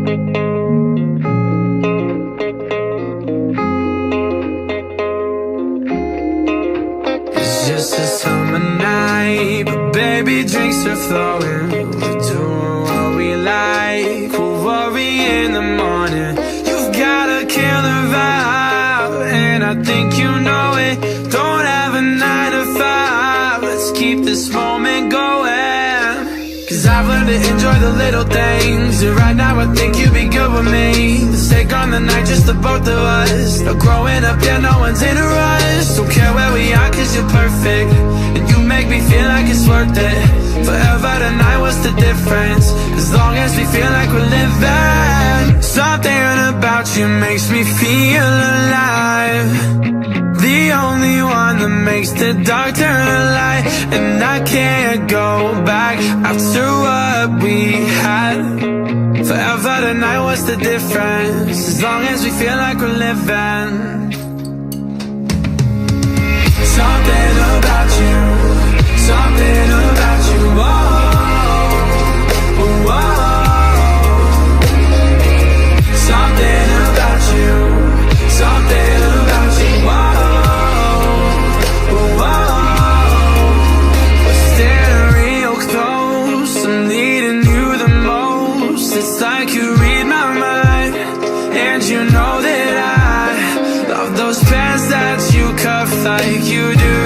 It's just a summer night, but baby, drinks are flowing. We're doing what we like, we'll worry in the morning. You've got a killer vibe, and I think you know it. Don't have a 9 to 5, let's keep this moment going. Cause I've learned to enjoy the little things, and right now I think you'd be good with me. Let's take on the night, just the both of us. No growing up, yeah, no one's in a rush. Don't care where we are, cause you're perfect, and you make me feel like it's worth it. Forever tonight, what's the difference? As long as we feel like we're living. Something about you makes me feel alive, the only one that makes the dark turn to light. And I can't go back after what we had. Forever tonight, what's the difference? As long as we feel like we're living. Something about you, something about you, oh, oh, oh. Something about you, something about you, oh. It's like you read my mind, and you know that I love those pants that you cuff like you do,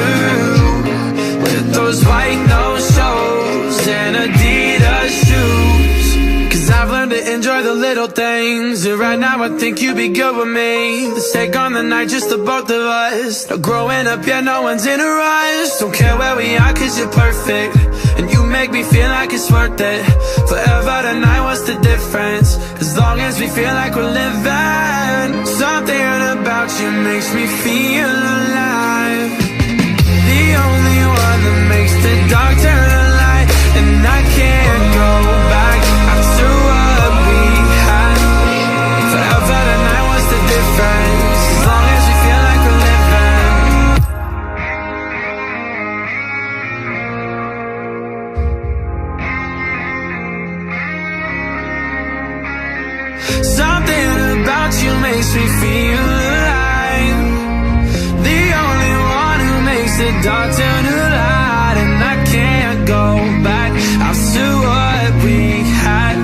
with those white no-shows and Adidas shoes. Cause I've learned to enjoy the little things, and right now I think you'd be good with me. Let's take on the night, just the both of us. No growing up, yeah, no one's in a rush. Don't care where we are, cause you're perfect, and you make me feel like it's worth it. Forever tonight, what's the difference? As long as we feel like we're living. Something about you makes me feel alive, the only one that makes the dark turn to light. And I can't go back after what we had. Forever tonight, what's the difference? As long as we feel like we're living. Something about you makes me feel alive, the only one who makes the dark turn to light. And I can't go back after what we had.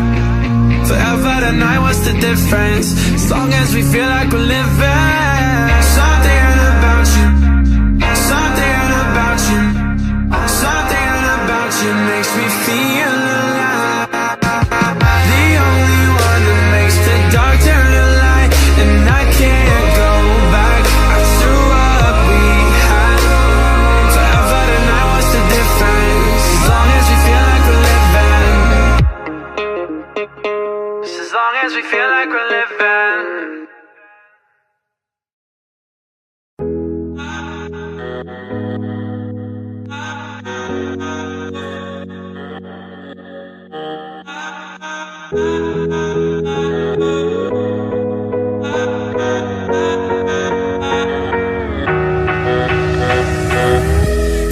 Forever tonight, what's the difference? As long as we feel like we're living. Something about you, something about you, something about you makes me feel alive, the only one that makes the dark turn to light. And I can't go back after what we had. Forever tonight, what's the difference? As long as we feel like we're living. As long as we feel like we're living.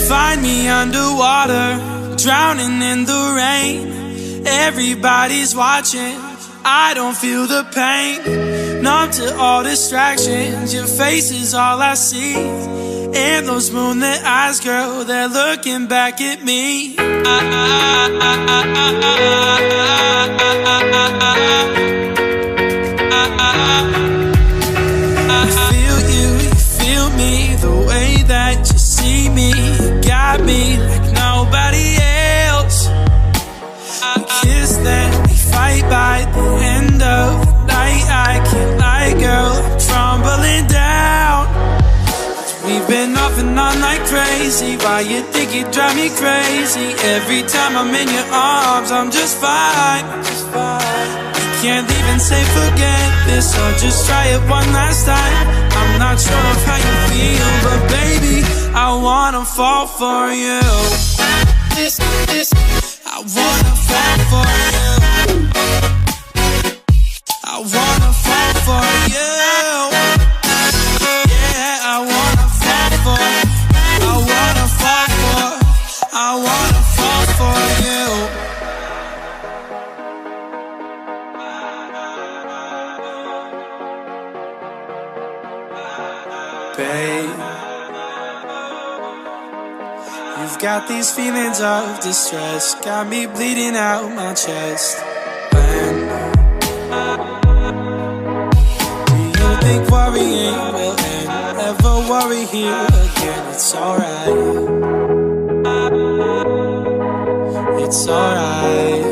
Find me underwater, drowning in the rain. Everybody's watching, I don't feel the pain. Numb to all distractions, your face is all I see. And those moonlit eyes, girl, they're looking back at me. I feel you, you feel me, the way that you see me. You got me like nobody else. We kiss, then we fight by the end of the night. I can't lie, girl, I'm crumbling down. We've been off and on like crazy. Why you think you drive me crazy? Every time I'm in your arms, I'm just fine. We can't even say forget this, or just try it one last time. I'm not sure of how you feel, but baby, I wanna fall for you. I wanna fall for you. I wanna fall for you. Yeah, I wanna fall for. I wanna fall for. I wanna fall for you. babe. You've got these feelings of distress, got me bleeding out my chest. When do you think worrying will end? Never worry here again, it's alright. It's alright,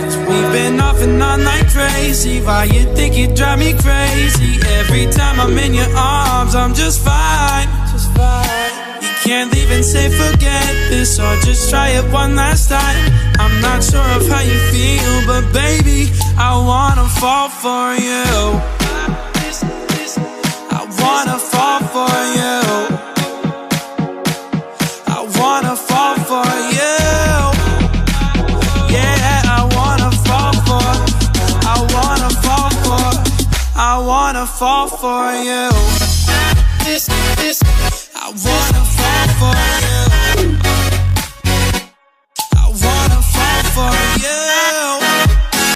cause we've been off and on like crazy. Why you think you drive me crazy? Every time I'm in your arms, I'm just fine. You can't leave and say forget this, or just try it one last time. I'm not sure of how you feel, but baby, I wanna fall for you. I wanna fall for you. I wanna fall for you. Yeah, I wanna fall for. I wanna fall for. I wanna fall for you. I wanna fall for you.